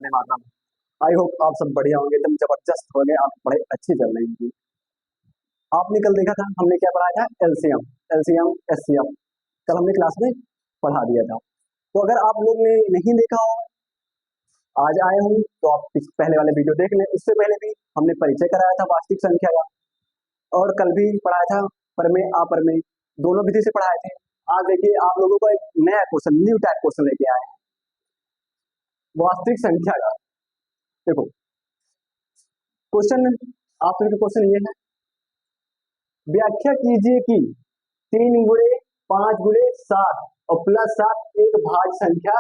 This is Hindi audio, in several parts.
अपने मातरम। आई होप आप सब बढ़िया होंगे, एकदम जबरदस्त होंगे, आप बड़े अच्छे चल रहे हैं। आपने कल देखा था हमने क्या पढ़ाया था, एलसीएम, एलसीएम एचसीएफ कल हमने क्लास में पढ़ा दिया था। तो अगर आप लोग ने नहीं देखा हो, आज आए हूँ तो आप इस पहले वाले वीडियो देख लें। उससे पहले भी हमने परिचय कराया था वास्तविक संख्या का, और कल भी पढ़ाया था परमेय अपरमेय, दोनों विधि से पढ़ाए थे। आज देखिए आप लोगों को एक नया क्वेश्चन, न्यू टाइप क्वेश्चन लेके आए हैं वास्तविक संख्या का। देखो क्वेश्चन, आप सभी का क्वेश्चन ये है, व्याख्या कीजिए कि 3 गुणे 5 गुणे 7 और प्लस 7 एक भाज्य संख्या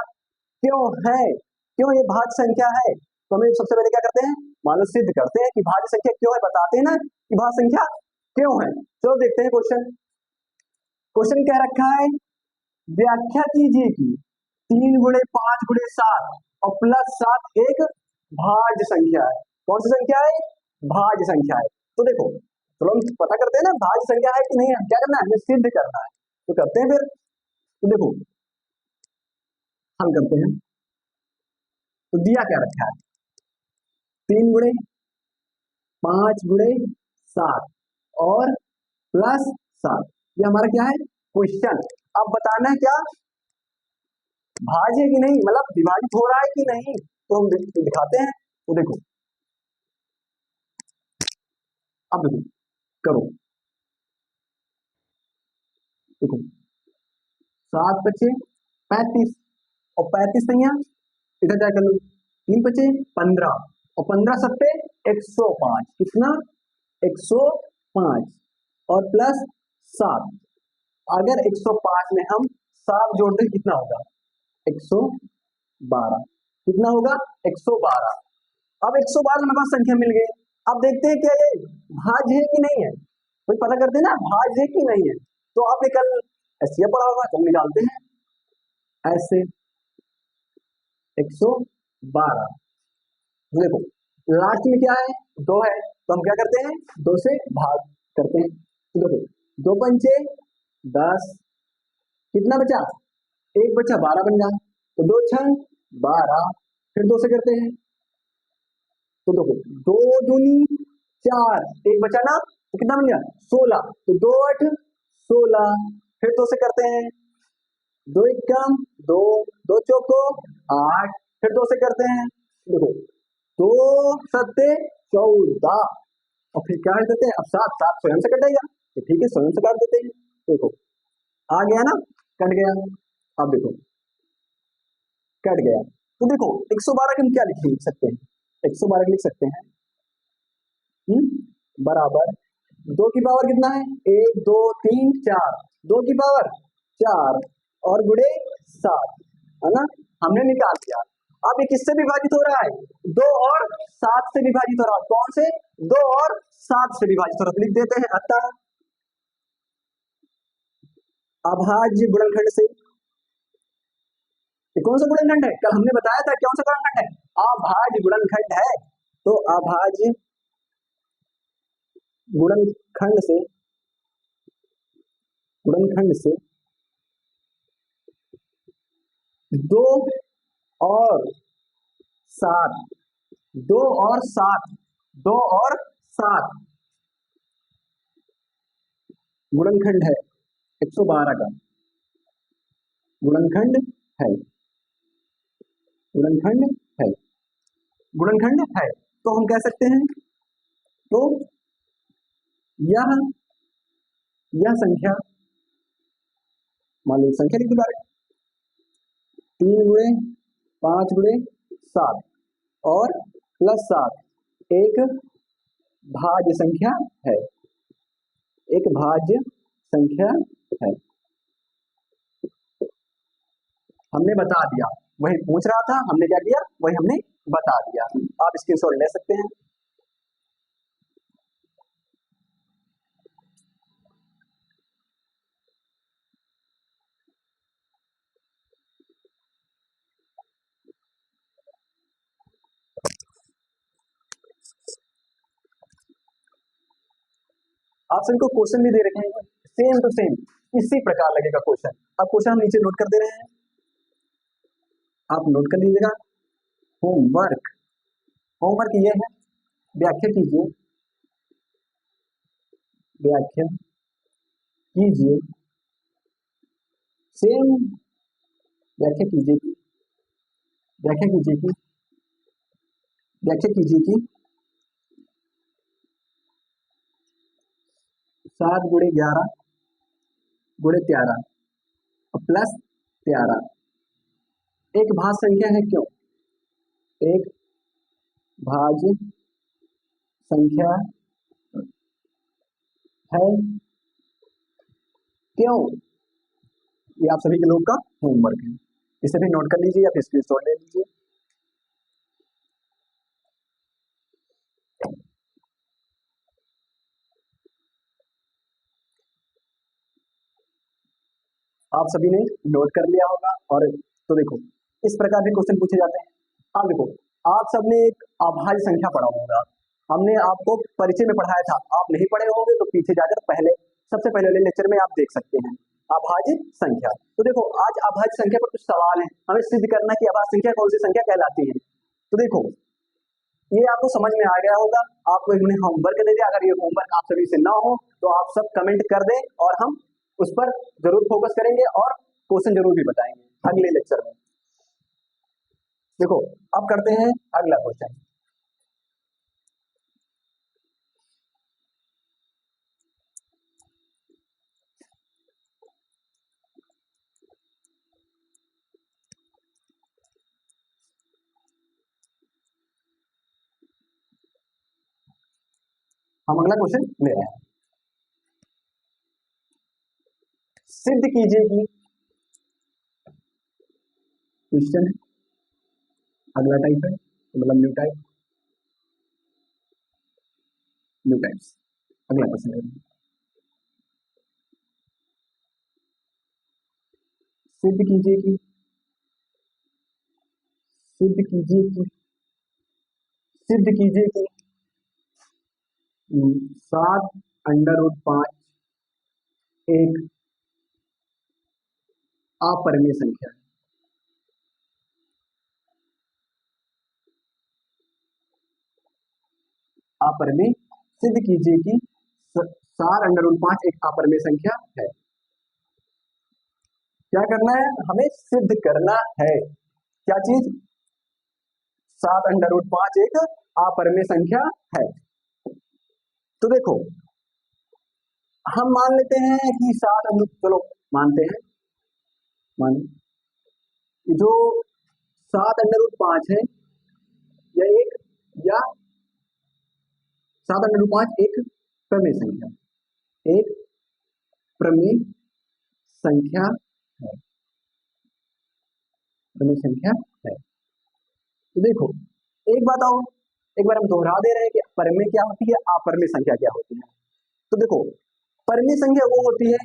क्यों है। क्यों ये भाज्य संख्या है, तो हमें सबसे पहले क्या करते हैं, मान लो सिद्ध करते हैं कि भाज्य संख्या क्यों है, बताते हैं ना कि भाज्य संख्या क्यों है। चलो देखते हैं क्वेश्चन। क्वेश्चन क्या रखा है, व्याख्या कीजिए कि 3 गुणे 5 गुणे 7 और प्लस 7 एक भाज्य संख्या है। कौन सी संख्या है, भाज्य संख्या है। तो देखो चलो हम पता करते हैं ना भाज्य संख्या है कि नहीं है, क्या करना है, हमें सिद्ध करना है। तो करते हैं फिर। तो देखो हल करते हैं। तो दिया क्या रखा है, 3 गुणे 5 गुणे 7 और प्लस 7, ये हमारा क्या है क्वेश्चन। अब बताना है क्या, भाज्य है कि नहीं, मतलब विभाजित हो रहा है कि नहीं, तो हम दिखाते हैं। तो देखो अब देखो करो, देखो 7 बचे 35 और 35 नहीं, इधर क्या कर लो, 3 बचे 15 और 15 सब पे 105, कितना 105 और प्लस 7। अगर 105 में हम 7 जोड़ दें कितना होगा, 112, कितना होगा 112। अब 112 हमारे पास संख्या मिल गई। अब देखते हैं क्या ये भाज्य है कि नहीं है, कोई पता करते हैं ना भाज्य है कि नहीं है। तो आपने कल ऐसे पढ़ा होगा, तो हम निकालते हैं ऐसे 112। देखो लास्ट में क्या है, 2 है, तो हम क्या करते हैं 2 से भाग करते हैं। तो देखो 2 पंचे 10, कितना बचा, 1 बचा 12 बन गया, तो 2 छंग 12, फिर 2 से करते हैं। तो देखो 2 दूनी 4, 1 बचा ना, तो कितना बन गया 16, तो 2 8 16, फिर 2 से करते हैं, 2 1 कम 2, 2 चौको 8, फिर 2 से करते हैं। देखो 2 सत्ते 14, और फिर क्या करते हैं, अब 7 7 स्वयं से कटेगा, तो ठीक है स्वयं से काट देते हैं। देखो आ गया ना, कट गया। अब देखो कट गया, तो देखो 112 के हम क्या लिख सकते हैं, 112 लिख सकते हैं बराबर 2 की पावर कितना है, 1 2 3 4, 2 की पावर 4 और गुणे 7, है ना, हमने निकाल दिया। अब ये किससे विभाजित हो रहा है, 2 और 7 से विभाजित हो रहा है। कौन से, 2 और 7 से विभाजित हो रहा है, लिख देते हैं अतः अभाज्य गुणनखंड से। ये कौन सा गुणनखंड है, कल हमने बताया था कौन सा गुणनखंड है, अभाज्य गुणनखंड है। तो अभाज्य गुणनखंड से, गुणनखंड से 2 और 7, 2 और 7, 2 और 7 गुणनखंड है, 112 का गुणनखंड है, गुणनखंड है, गुणनखंड है। तो हम कह सकते हैं, तो यह संख्या, मान लो संख्या लिख दो, 3 गुणे 5 गुणे 7 और प्लस 7 एक भाज्य संख्या है, एक भाज्य संख्या है। हमने बता दिया, वही पूछ रहा था, हमने क्या किया, वही हमने बता दिया। आप स्क्रीनशॉट ले सकते हैं। आप सभी को क्वेश्चन भी दे रखे हैं सेम टू सेम, इसी प्रकार लगेगा क्वेश्चन। अब क्वेश्चन हम नीचे नोट कर दे रहे हैं, आप नोट कर लीजिएगा। होमवर्क, होमवर्क ये है, व्याख्या कीजिए, व्याख्या कीजिए, सेम व्याख्या कीजिए कि, व्याख्या कीजिए कि, व्याख्या कीजिए कि 7 गुणे 11 गुणे 13 प्लस 13 एक भाज्य संख्या है क्यों? एक भाज्य संख्या है क्यों? ये आप सभी के लोग का होमवर्क है, इसे भी नोट कर लीजिए या फिर स्क्रीनशॉट ले लीजिए। आप सभी ने नोट कर लिया होगा। और तो देखो इस प्रकार के क्वेश्चन पूछे जाते हैं। अब देखो आप सबने एक अभाज्य संख्या पढ़ा होगा, हमने आपको परिचय में पढ़ाया था, आप नहीं पढ़े होंगे तो पीछे जाकर पहले सबसे पहले वाले लेक्चर में आप देख सकते हैं अभाज्य संख्या। तो देखो आज अभाज्य संख्या पर कुछ सवाल है, हमें सिद्ध करना कि अभाज्य संख्या कौन सी संख्या कहलाती है। तो देखो ये आपको समझ में आ गया होगा, आपको हमने होमवर्क दे दिया, अगर ये होमवर्क आप सभी से ना हो तो आप सब कमेंट कर दें और हम उस पर जरूर फोकस करेंगे और क्वेश्चन जरूर भी बताएंगे अगले लेक्चर में। देखो अब करते हैं अगला क्वेश्चन। हम अगला क्वेश्चन ले रहे हैं, सिद्ध कीजिए कि, क्वेश्चन अगला टाइप है मतलब न्यू टाइप, न्यू टाइप्स। अगला क्वेश्चन ले रहे हैं, सिद्ध कीजिए कि, सिद्ध कीजिए कि, सिद्ध कीजिए कि 7√5 एक अपरिमेय संख्या है। अपरिमेय, सिद्ध कीजिए कि 7√5 एक अपरिमेय संख्या है। क्या करना है, हमें सिद्ध करना है क्या चीज, 7√5 एक अपरिमेय संख्या है। तो देखो हम मान लेते हैं कि 7, चलो मानते हैं, मान जो 7√5 है यह एक, या 7√5 एक प्रमेय संख्या, एक प्रमेय संख्या है, प्रमेय संख्या है। तो देखो एक बात और, एक बार हम दोहरा दे रहे हैं कि परिमेय क्या होती है, अपरिमेय संख्या क्या होती है। तो देखो परिमेय संख्या वो होती है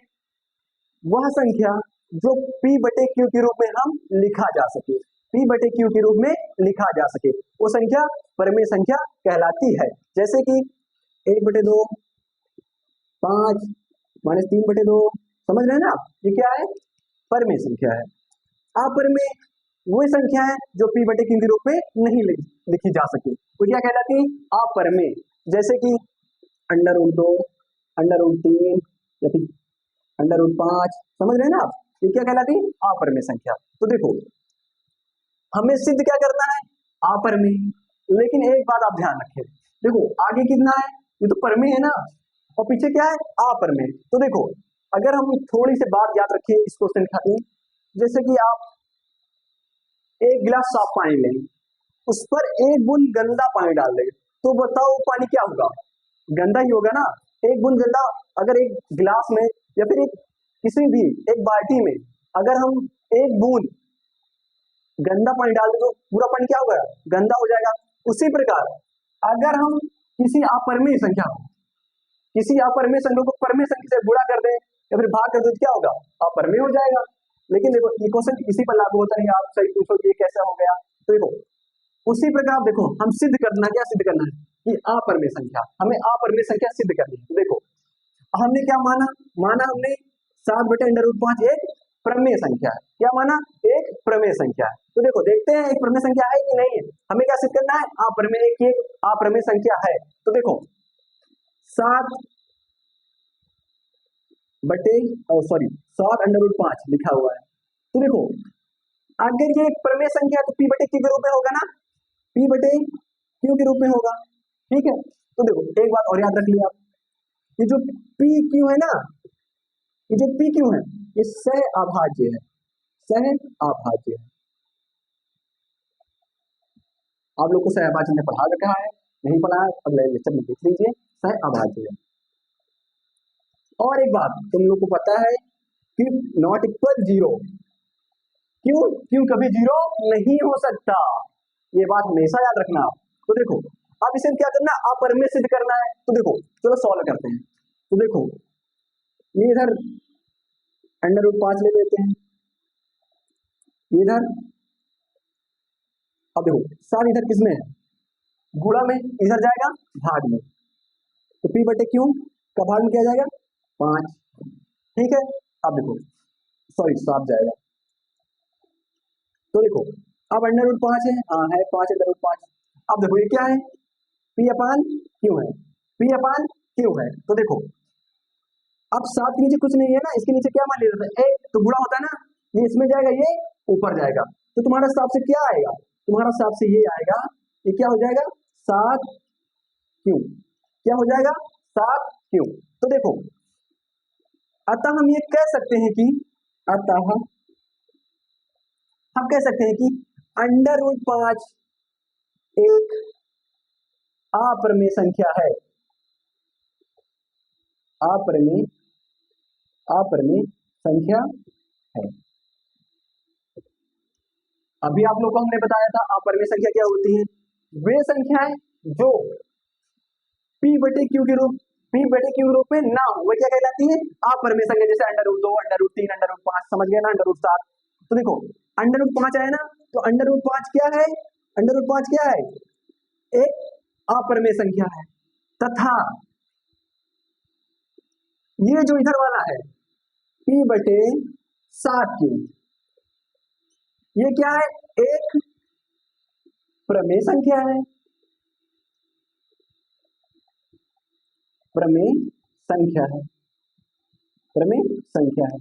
वह संख्या जो p/q के रूप में हम लिखा जा सके, p/q के रूप में लिखा जा सके, वो संख्या परिमेय संख्या कहलाती है। जैसे कि 1/2, 5 - 3/2, समझ रहे हैं ना, ये क्या है, परिमेय संख्या है। अपरिमेय वो संख्या है जो p/q के रूप में नहीं लिखी जा सके, वो क्या कहलाती है, अपरिमेय। जैसे कि √2, √3 या फिर √5, समझ रहे हैं ना आप, ये क्या कहलाती है, अपरिमेय संख्या। तो देखो हमें सिद्ध क्या करना है, अपरिमेय। लेकिन एक बात आप ध्यान रखें, देखो आगे कितना है, ये तो परिमेय है ना, और पीछे क्या है, अपरिमेय। तो देखो अगर हम थोड़ी सी बात याद रखें इस क्वेश्चन खातिर, जैसे कि आप एक गिलास साफ पानी लेंगे, उस पर एक बूंद गंदा पानी डाल देंगे, तो बताओ पानी क्या होगा, गंदा ही होगा ना। एक बूंद गंदा, अगर एक गिलास में या फिर एक किसी भी एक बाल्टी में अगर हम एक बूंद गंदा पानी डाल दें तो पूरा पानी क्या होगा, गंदा हो जाएगा। उसी प्रकार अगर हम किसी अपरिमेय संख्या को, किसी अपरिमेय संख्या को परिमेय संख्या से गुणा कर दें या फिर भाग कर दें तो क्या होगा, अपरिमेय हो जाएगा। लेकिन देखो ये क्वेश्चन इसी पर लागू होता है, आप सही पूछो कि ये कैसा हो गया। तो देखो उसी प्रकार देखो हम सिद्ध करना, क्या सिद्ध करना है कि अपरिमेय संख्या, हमें अपरिमेय संख्या सिद्ध करनी है। तो देखो हमने क्या माना, हमने 7/√5 एक प्रमेय संख्या है, क्या माना, एक प्रमेय संख्या है। तो देखो देखते हैं एक प्रमेय संख्या है कि नहीं है। हमें क्या सिद्ध करना है, अप्रमेय की अप्रमेय संख्या है। तो देखो 7 लिखा हुआ है। तो देखो अगर ये एक प्रमेय संख्या है तो पी बटे क्यू के रूप में होगा ना, पी बटे क्यू के रूप में होगा। ठीक है, तो देखो एक बात और याद रख लिया आप, ये जो पी क्यू है ना, ये जो पी क्यू है ये सह अभाज्य है, सह अभाज्य है। आप लोग को सह अभाज्य ने पढ़ा रखा है, नहीं पढ़ा है अगले लेक्चर में देख लीजिए, सह अभाज्य है। और एक बात तुम लोग को पता है कि नॉट इक्वल जीरो, क्यों, क्यों कभी जीरो नहीं हो सकता, ये बात हमेशा याद रखना। तो देखो अब इसे क्या करना, अपरिमेय सिद्ध करना है। तो देखो चलो सॉल्व करते हैं। तो देखो ये इधर √5 ले लेते हैं, इधर अब देखो 7 इधर किसमें है, गुणा में, इधर जाएगा भाग में, तो पी बटे क्यू का भाग में क्या जाएगा 5। ठीक है, अब देखो सॉरी 7 जाएगा। तो देखो अब √5 है, हाँ है 5 √5। अब देखो ये क्या है, पी अपान क्यू है, पी अपान क्यू है। तो देखो अब 7 के नीचे कुछ नहीं है ना, इसके नीचे क्या मान लिया था, एक तो गुणा होता है ना, ये इसमें जाएगा, ये ऊपर जाएगा, तो तुम्हारा हिसाब से क्या आएगा, तुम्हारा हिसाब से ये आएगा, ये क्या हो जाएगा 7 क्यू, क्या हो जाएगा 7 क्यू। तो देखो अतः हम ये कह सकते हैं कि, अतः हम कह सकते हैं कि √5 एक अप्रमेय संख्या है, अप्रमेय अप्रमेय संख्या है। अभी आप लोग को हमने बताया था अप्रमेय संख्या क्या होती है, वे संख्याएं जो पी बटे क्यू के रूप, पी बटे क्यू रूप में ना हो, वो क्या कहलाती है अप्रमेय संख्या, जैसे √2 √3 √5, समझ गए ना, √7। तो देखो √5 आया ना, तो √5 क्या है, √5 क्या है, एक अप्रमेय संख्या है। तथा ये जो इधर वाला है पी बटे 7 क्यू, ये क्या है, एक प्रमेय संख्या है, प्रमेय संख्या है, प्रमेय संख्या है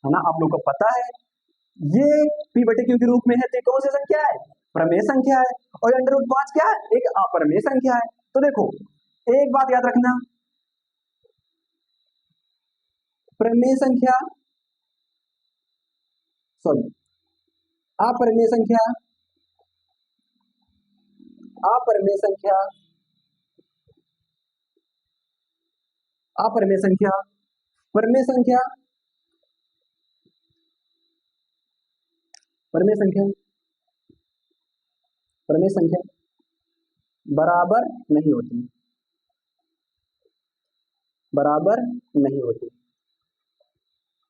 ना। आप लोग को पता है ये पी बटे क्यू के रूप में है, तो कौन सी संख्या है, प्रमेय संख्या है, और √5 क्या है, एक अप्रमेय संख्या है। तो देखो एक बात याद रखना, प्रमेय संख्या सॉरी अप्रमेय संख्या, अप्रमेय संख्या, अप्रमेय संख्या, प्रमेय संख्या, प्रमेय संख्या, प्रमेय संख्या बराबर नहीं होती, बराबर नहीं होती,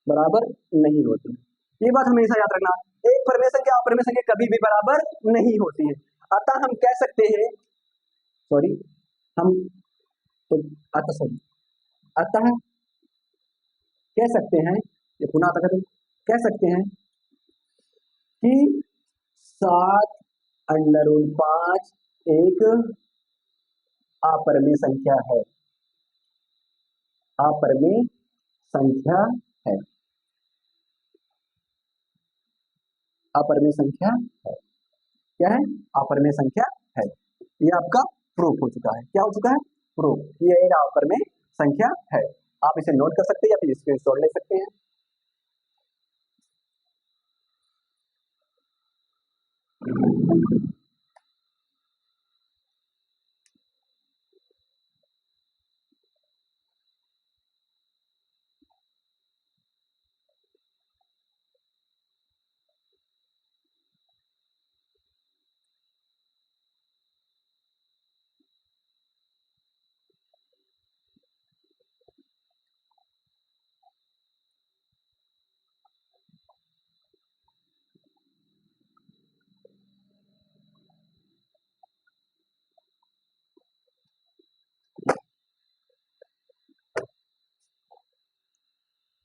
बराबर नहीं होती, ये बात हमेशा याद रखना। एक प्रमेय संख्या अप्रमेय संख्या कभी भी बराबर नहीं होती है। अतः हम कह सकते हैं, सॉरी हम तो अतः सॉरी अतः कह सकते हैं, ये पुनः अतः कह सकते हैं कि 7 √5 एक अप्रमेय संख्या है, अप्रमेय संख्या है, अप्रमेय संख्या है, क्या है, अप्रमेय संख्या है। ये आपका प्रूफ हो चुका है, क्या हो चुका है, प्रूफ, ये एक अप्रमेय संख्या है। आप इसे नोट कर सकते हैं या फिर स्क्रीनशॉट ले सकते हैं।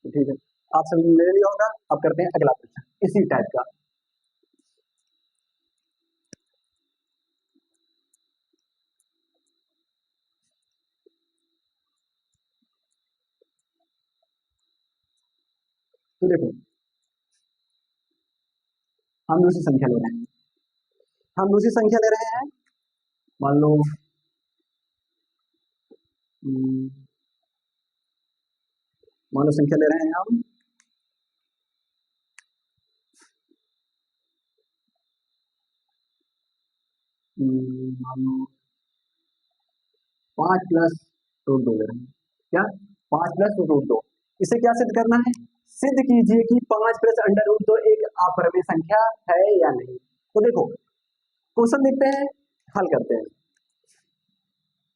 ठीक है, आप सभी ने ले लिया होगा। अब करते हैं अगला प्रश्न इसी टाइप का। तो देखो हम दूसरी संख्या ले रहे हैं, हम दूसरी संख्या ले रहे हैं, मान लो हम्म, मान लो संख्या ले रहे हैं हम मान लो 5 + √2 ले रहे हैं। क्या? 5 + √2। इसे क्या सिद्ध करना है? सिद्ध कीजिए कि 5 + √2 एक अपरिमेय संख्या है या नहीं। तो देखो क्वेश्चन देखते हैं, हल करते हैं।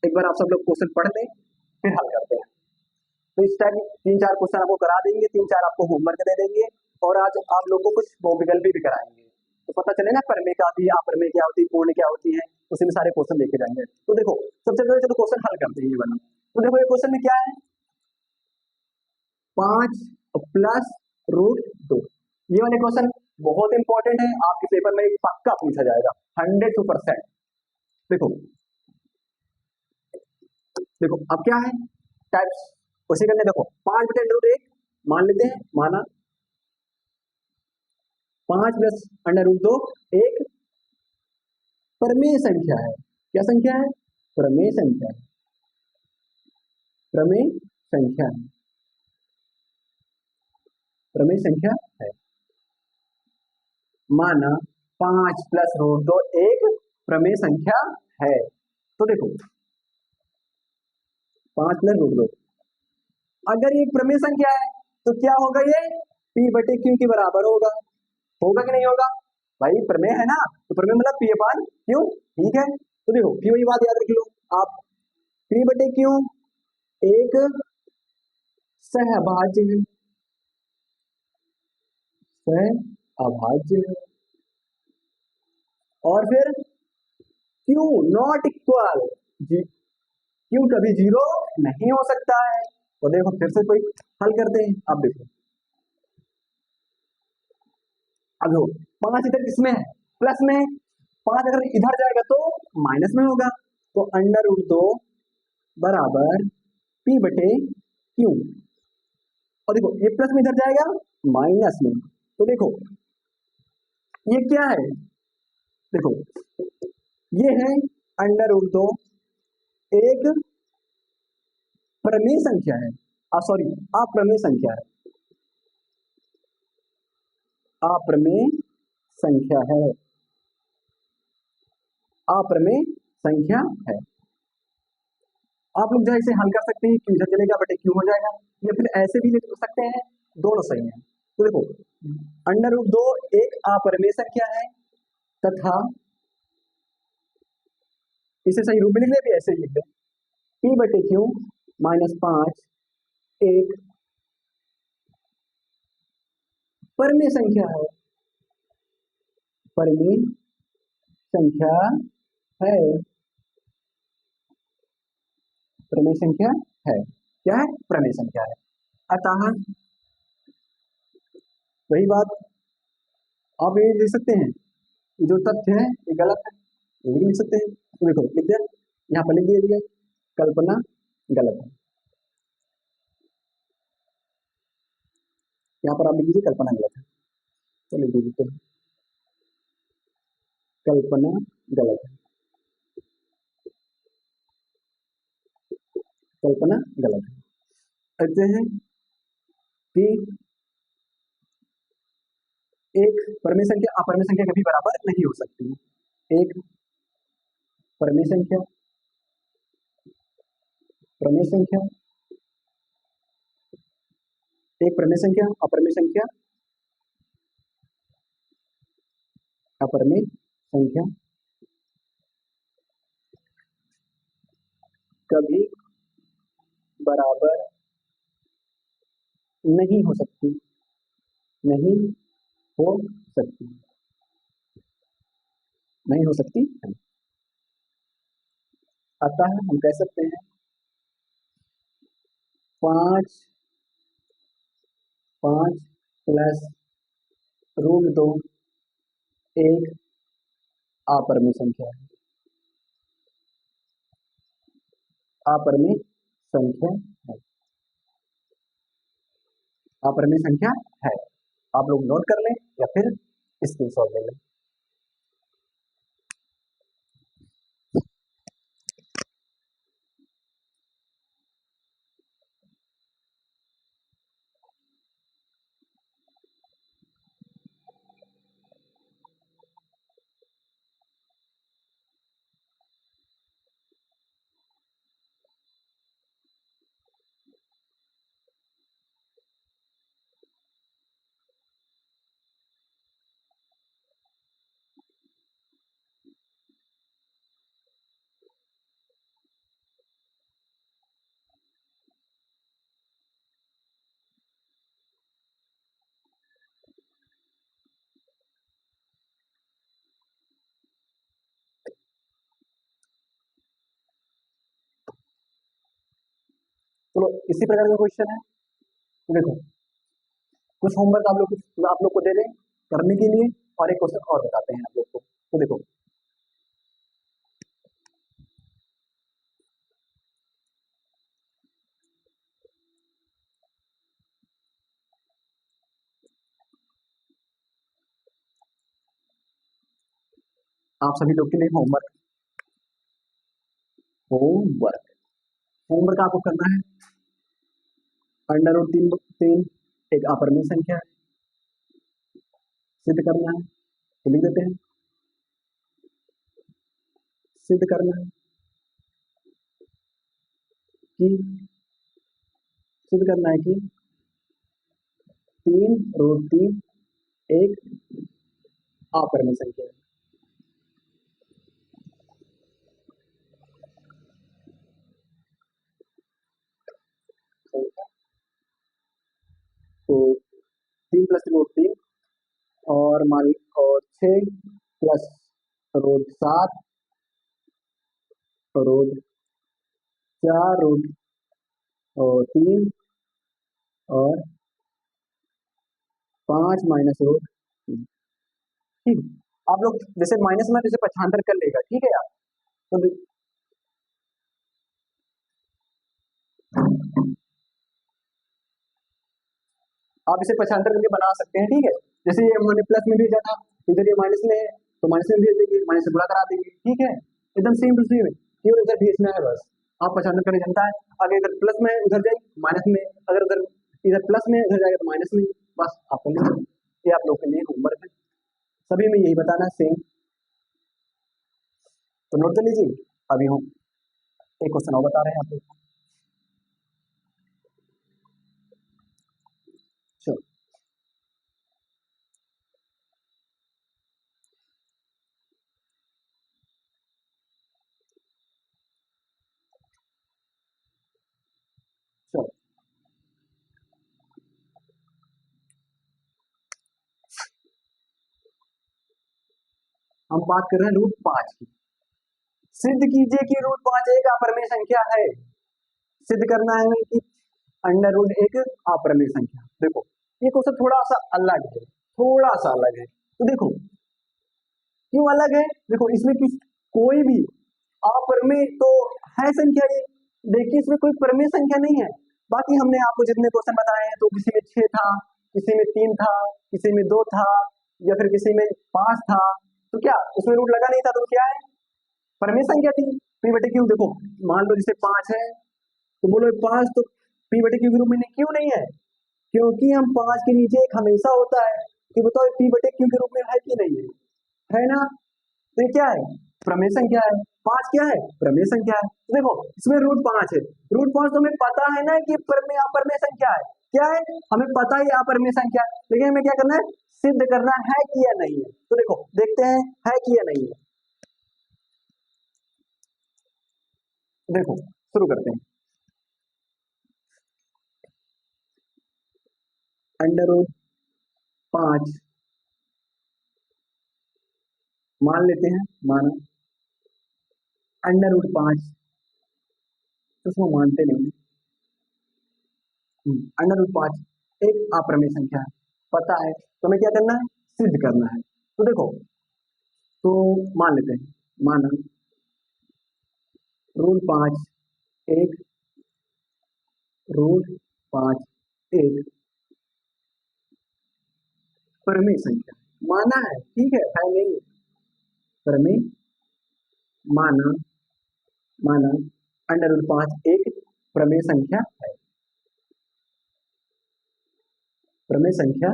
एक बार आप सब लोग क्वेश्चन पढ़ लें, फिर हल करते हैं। तो इस टाइम 3-4 क्वेश्चन आपको करा देंगे, 3-4 आपको होमवर्क दे देंगे, और आज आप लोगों को कुछ विकल्प भी कराएंगे, तो पता चले ना परिमेय का भी अपरिमेय क्या होती है, पूर्ण क्या होती है, उसी में सारे क्वेश्चन देखे जाएंगे। तो देखो सबसे पहले चलो क्वेश्चन हल करते हैं ये वाला। तो देखो ये क्वेश्चन में क्या है, 5 + √2। ये वाले क्वेश्चन बहुत इंपॉर्टेंट है, आपके पेपर में पक्का पूछा जाएगा 100%। देखो देखो अब क्या है टाइप्स, उसी करने देखो 5/√1 मान लेते हैं, माना 5 + √2 एक प्रमेय संख्या है। क्या संख्या है? प्रमेय संख्या है, प्रमेय संख्या है, प्रमेय संख्या है। माना 5 + √2 एक प्रमेय संख्या है। तो देखो 5 + √2 अगर ये एक प्रमेय संख्या है तो क्या होगा, ये P/Q के बराबर होगा। होगा कि नहीं होगा? भाई प्रमेय है ना, तो प्रमेय मतलब P/Q, ठीक है। तो देखो क्यों, ये बात याद रख लो आप, P/Q एक सहअभाज्य है, सहअभाज्य है, और फिर Q नॉट इक्वल, Q कभी 0 नहीं हो सकता है। तो देखो फिर से कोई हल करते हैं, अब देखो अब देखो 5 इधर किसमें है? प्लस में। 5 अगर इधर जाएगा तो माइनस में होगा, तो √2 बराबर P/Q। और देखो ये प्लस में इधर जाएगा माइनस में, तो देखो ये क्या है, देखो ये है √2 एक प्रमेय संख्या है, सॉरी अप्रमेय संख्या है, अप्रमेय संख्या है, अप्रमेय संख्या है। आप लोग जो है इसे हल कर सकते हैं, क्यों इधर चलेगा बटे क्यों हो जाएगा, या फिर ऐसे भी लिख सकते हैं, दोनों सही है। तो देखो √2 एक अपरिमेय संख्या है, तथा इसे सही रूप में लिख ले, ऐसे ही लिख दे, P/Q -5 एक परिमेय संख्या है, परिमेय संख्या है, प्रमेय संख्या है। क्या है? प्रमेय संख्या है। अतः वही बात आप ये लिख सकते हैं, जो तथ्य है ये गलत है, ये भी लिख सकते हैं। तो देखो लिख दिया, यहाँ पर लिख दिया कल्पना गलत है, यहाँ पर आप लिख दीजिए कल्पना गलत है, तो लिख दीजिए कल्पना गलत है, कल्पना गलत है। कहते हैं कि एक परिमेय संख्या अपरिमेय संख्या कभी बराबर नहीं हो सकती। एक परिमेय संख्या, प्रमेय संख्या, एक प्रमेय संख्या अपरिमेय संख्या, अपरिमेय संख्या कभी बराबर नहीं हो सकती, नहीं हो सकती, नहीं हो सकती है। अतः हम कह सकते हैं 5 + √2 एक अपरिमेय संख्या है, अपरिमेय संख्या है, अपरिमेय संख्या है। आप लोग नोट कर लें या फिर स्क्रीनशॉट ले लें। चलो इसी प्रकार का क्वेश्चन है। तो देखो कुछ होमवर्क आप लोग को दे दें करने के लिए, और एक क्वेश्चन और बताते हैं आप लोग को। तो देखो आप सभी लोग के लिए होमवर्क होमवर्क होमवर्क आपको करना है। अंडर रूट तीन तीन एक अपरिमेय संख्या है, सिद्ध करना है। तो लिख देते हैं, सिद्ध करना है कि सिद्ध करना है कि तीन रूट तीन एक अपरिमेय संख्या है। तो तीन प्लस रूट तीन और मान और 6 प्लस रूट 7 रूट 4 रूट और 3 और 5 माइनस रूट 3। ठीक, आप लोग जैसे माइनस में जैसे पक्षांतर कर लेगा, ठीक है यार। तो आप इसे पक्षांतर करके बना सकते हैं, ठीक है। जैसे ये हमने प्लस में भेजा था, इधर ये माइनस में है तो माइनस में भेज देंगे, माइनस से गुणा करा देंगे, ठीक है। एकदम सेम टू सेम, केवल इधर भेजना है बस। आप पक्षांतर करने जनता है, अगर इधर प्लस में उधर जाए माइनस में, अगर उधर इधर प्लस में उधर जाएगा तो माइनस में, बस आप कर लीजिए। ये आप लोग के लिए होमवर्क है, सभी में यही बताना सेम। तो नोट कर लीजिए। अभी हम एक क्वेश्चन और बता रहे हैं आप लोग। चलो चलो हम बात कर रहे हैं रूट 5 की। सिद्ध कीजिए कि रूट 5 एक अपरिमेय संख्या है। सिद्ध करना है कि अंडर रूट एक अपरिमेय संख्या। देखो ये क्वेश्चन थोड़ा सा अलग है, थोड़ा सा अलग है। तो देखो क्यों अलग है, देखो इसमें कोई भी अपरिमेय तो है संख्या, ये देखिए इसमें कोई परिमेय संख्या नहीं है। बाकी हमने आपको जितने क्वेश्चन बताए हैं, तो किसी में 6 था, किसी में 3 था, किसी में 2 था, या फिर किसी में 5 था, तो क्या उसमें रूट लगा नहीं था, तो क्या है परिमेय संख्या थी। पी बटे क्यू, देखो मान लो जैसे 5 है तो बोलो 5 तो पी बटे क्यू के रूप में क्यों नहीं है, क्योंकि हम 5 के नीचे एक हमेशा होता है। कि बताओ पी बटे क्यू के रूप में है कि नहीं है ना। तो ये क्या है, प्रमेय संख्या है। 5 क्या है, प्रमेय संख्या है। तो देखो इसमें रूट 5 है, रूट 5 तो हमें पता है ना कि प्रमेय अपरमेय संख्या है। क्या है, हमें पता ही अपरमेय संख्या है, लेकिन हमें क्या करना है, सिद्ध करना है कि या नहीं है। तो देखो देखते हैं है कि या नहीं है। देखो शुरू करते हैं। अंडर रूट 5 मान लेते हैं, माना अंडर रूट 5 तो उसको मानते नहीं। अंडर रूट 5 एक अप्रमेय संख्या है, पता है, तो हमें क्या करना है, सिद्ध करना है। तो देखो तो मान लेते हैं, माना रूट 5 एक रूट 5 एक प्रमेय संख्या माना है, ठीक है नहीं है। प्रमेय माना माना √5 एक प्रमेय संख्या है, प्रमेय संख्या।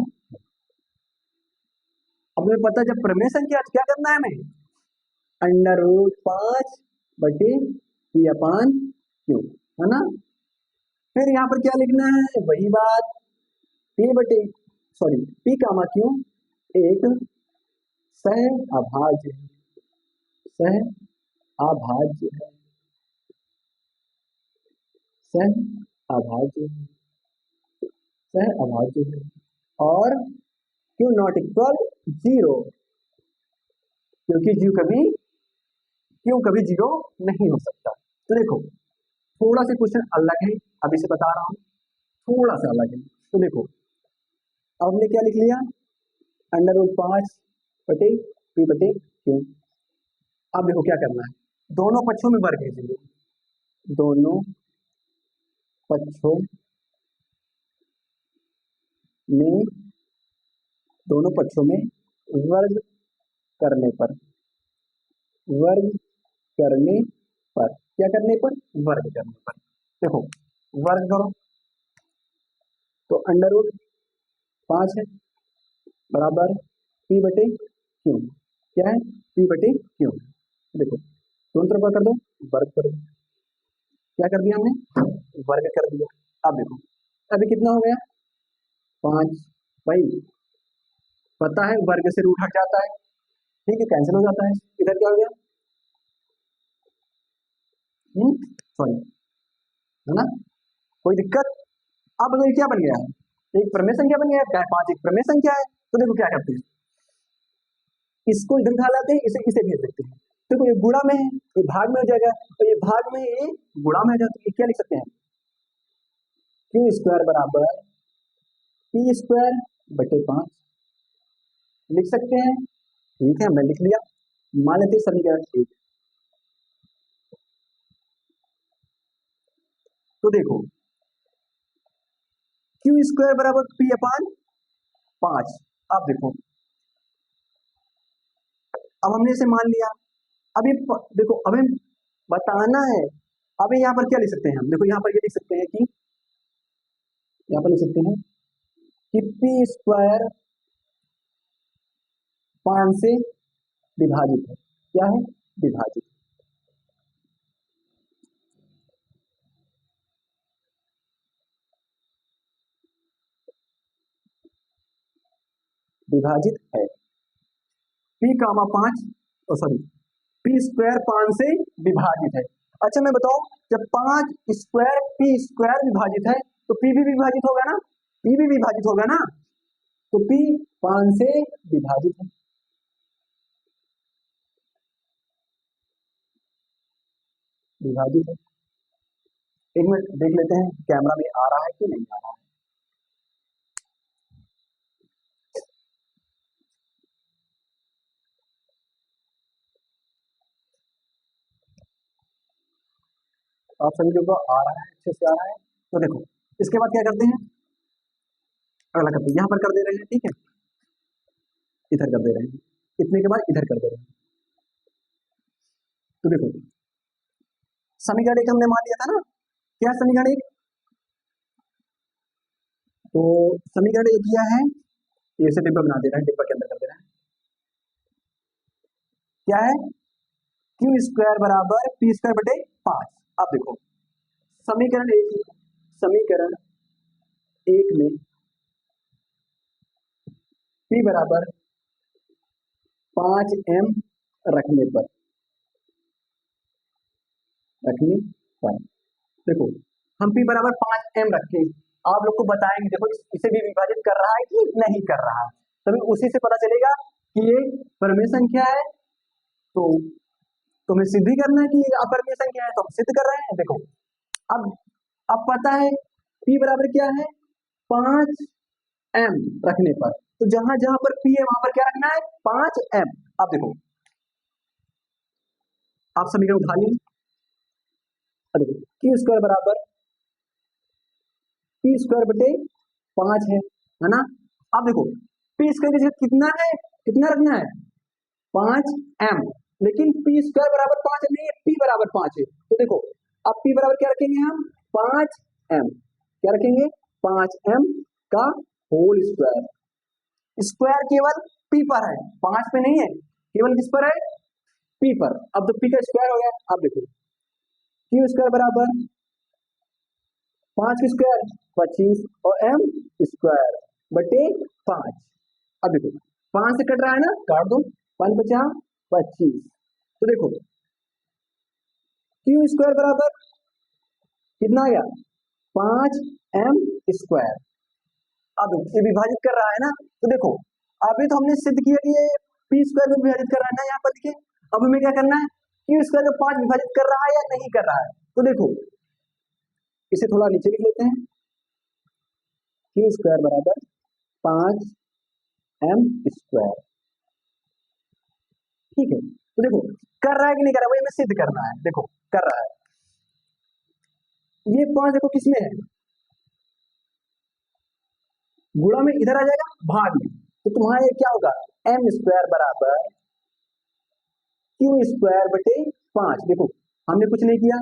अब हमें पता है जब प्रमेय संख्या क्या करना है हमें, √5 बटे P/Q, है ना। फिर यहाँ पर क्या लिखना है, वही बात, P/Q एक सह अभाज्य है, सह अभाज्य है, सह अभाज्य है, सह अभाज्य है। और Q नॉट इक्वल 0, क्योंकि Q कभी 0 नहीं हो सकता। तो देखो थोड़ा सा क्वेश्चन अलग है, अभी से बता रहा हूँ, थोड़ा सा अलग है। तो देखो अब हमने क्या लिख लिया, √5 बटे P/Q। अब देखो क्या करना है, दोनों पक्षों में वर्ग भेजेंगे, दोनों पक्षों में वर्ग करने पर, वर्ग करने पर, क्या करने पर, वर्ग करने पर। देखो वर्ग करो तो √5 है बराबर P/Q, क्या है, P/Q। देखो दोनों तरफ कर दो, वर्ग कर दो, क्या कर दिया हमने, वर्ग कर दिया। अब देखो अभी कितना हो गया, 5, भाई पता है वर्ग से रूट हट जाता है, ठीक है, कैंसिल हो जाता है। इधर क्या हो गया, सॉरी, है ना, कोई दिक्कत। अब ये क्या बन गया है, एक प्रमेय संख्या बन गया है, 5 एक प्रमेय संख्या है। तो देखो क्या करते हैं, इसको इधर उठा लाते हैं, इसे इसे भेज देते हैं। देखो ये गुणा में है, ये भाग में हो जाएगा, तो ये भाग में, ये गुणा में हो जाएगा। तो ये क्या लिख सकते हैं, Q² बराबर P² बटे 5 लिख सकते हैं, ठीक है, मैं लिख लिया। मान लेते हैं समीकरण 1। तो देखो Q² बराबर P/5। अब देखो अब हमने इसे मान लिया, अभी देखो अब हमें बताना है, अभी यहाँ पर क्या लिख सकते हैं हम, देखो यहाँ पर ये लिख सकते हैं कि, यहाँ पर लिख सकते हैं कि P² 5 से विभाजित है, क्या है, विभाजित, विभाजित है। P/5 P² 5 से विभाजित है। अच्छा मैं बताऊं, जब 5² P² विभाजित है तो P भी विभाजित होगा ना, P भी विभाजित होगा ना, तो P 5 से विभाजित है, विभाजित है। एक मिनट देख लेते हैं कैमरा में आ रहा है कि नहीं आ रहा है। आप सभी लोगों को आ रहा है, अच्छे से आ रहा है। तो देखो इसके बाद क्या करते हैं, अगला करते हैं, यहाँ पर कर दे रहे हैं, ठीक है, इधर कर दे रहे हैं, इतने के बाद इधर कर दे रहे हैं। तो देखो समीकरण 1 हमने मान लिया था ना, क्या समीकरण 1, तो समीकरण 1 किया है, ये से डिब्बा बना दे रहे हैं, डिब्बा के अंदर कर दे रहे हैं, क्या है, Q² बराबर P² बटे 5। अब देखो समीकरण 1 में P बराबर 5m रखने पर देखो हम P बराबर 5m रखें, आप लोग को बताएंगे, देखो इसे भी विभाजित कर रहा है कि नहीं कर रहा है, तभी उसी से पता चलेगा कि ये परमेय संख्या है। तो तुम्हें सिद्ध ही करना है कि ये अपरमेय संख्या है, तो हम सिद्ध कर रहे हैं। देखो अब पता है P बराबर क्या है, 5m रखने पर, तो जहां जहां पर P है वहां पर क्या रखना है, 5m। अब देखो आप समीकरण उठा लीजिए, Q² बराबर P² बटे 5 है ना। अब देखो पी स्क्वायर की जगह कितना रखना है 5m, लेकिन पी स्क्वायर बराबर 5 नहीं है, पी बराबर 5 है। तो देखो अब पी बराबर क्या रखेंगे हम 5m, क्या रखेंगे 5m का होल स्क्वायर। स्क्वायर केवल पी पर है, 5 पे नहीं है, केवल किस पर है पी पर। अब तो पी का स्क्वायर हो गया, अब देखो क्यू स्क्वायर बराबर 5 स्क्वायर 25 और m स्क्वायर बटे 5। अब देखो 5 से कट रहा है ना, काट दो, 5 बचा 25। तो देखो क्यू स्क्वायर बराबर कितना आ गया 5m स्क्वायर। अब ये विभाजित कर रहा है ना, तो देखो अभी तो हमने सिद्ध किया कि ये पी स्क्वायर को विभाजित कर रहा है ना, यहाँ पर देखिए। अब हमें क्या करना है, क्यू स्क्वायर को 5 विभाजित कर रहा है या नहीं कर रहा है। तो देखो इसे थोड़ा नीचे लिख लेते हैं, क्यू स्क्वायर बराबर 5m स्क्वायर, ठीक है। तो देखो कर रहा है कि नहीं कर रहा है, वही हमें सिद्ध करना है। देखो कर रहा है, ये 5 देखो किसमें है, गुणा में इधर आ जाएगा भाग में, तो तुम्हारा ये क्या होगा m स्क्वायर बराबर क्यू स्क्वायर बटे 5। देखो हमने कुछ नहीं किया,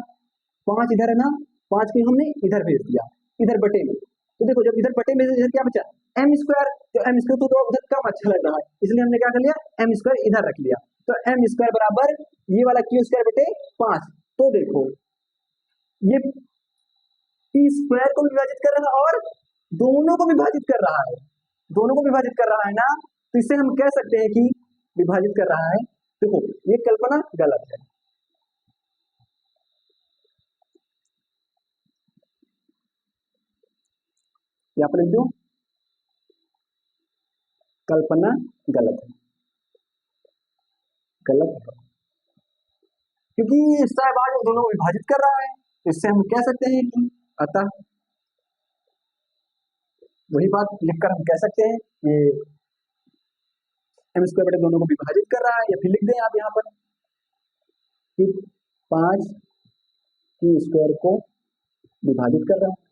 5 इधर है ना, 5 को हमने इधर भेज दिया, इधर बटे में। तो देखो जब इधर बटे में इधर क्या बचा m स्क्वायर, तो m स्क्वायर तो उधर कम अच्छा लग रहा है, इसलिए हमने क्या कर लिया m स्क्वायर इधर रख लिया। तो m स्क्वायर बराबर ये वाला क्यू स्क्वायर बटे 5। तो देखो ये p स्क्वायर को विभाजित कर रहा है और दोनों को विभाजित कर रहा है, दोनों को विभाजित कर रहा है ना, तो इससे हम कह सकते हैं कि विभाजित कर रहा है। देखो ये कल्पना गलत है, यहाँ पर लिख दो कल्पना गलत है, गलत है, क्योंकि सहभाग दोनों को विभाजित कर रहा है, तो इससे हम कह सकते हैं कि अतः वही बात लिखकर हम कह सकते हैं कि m स्क्वायर बटे दोनों को विभाजित कर रहा है। या फिर लिख दें आप यहाँ पर कि 5 क्यू स्क्वायर को विभाजित कर रहा है।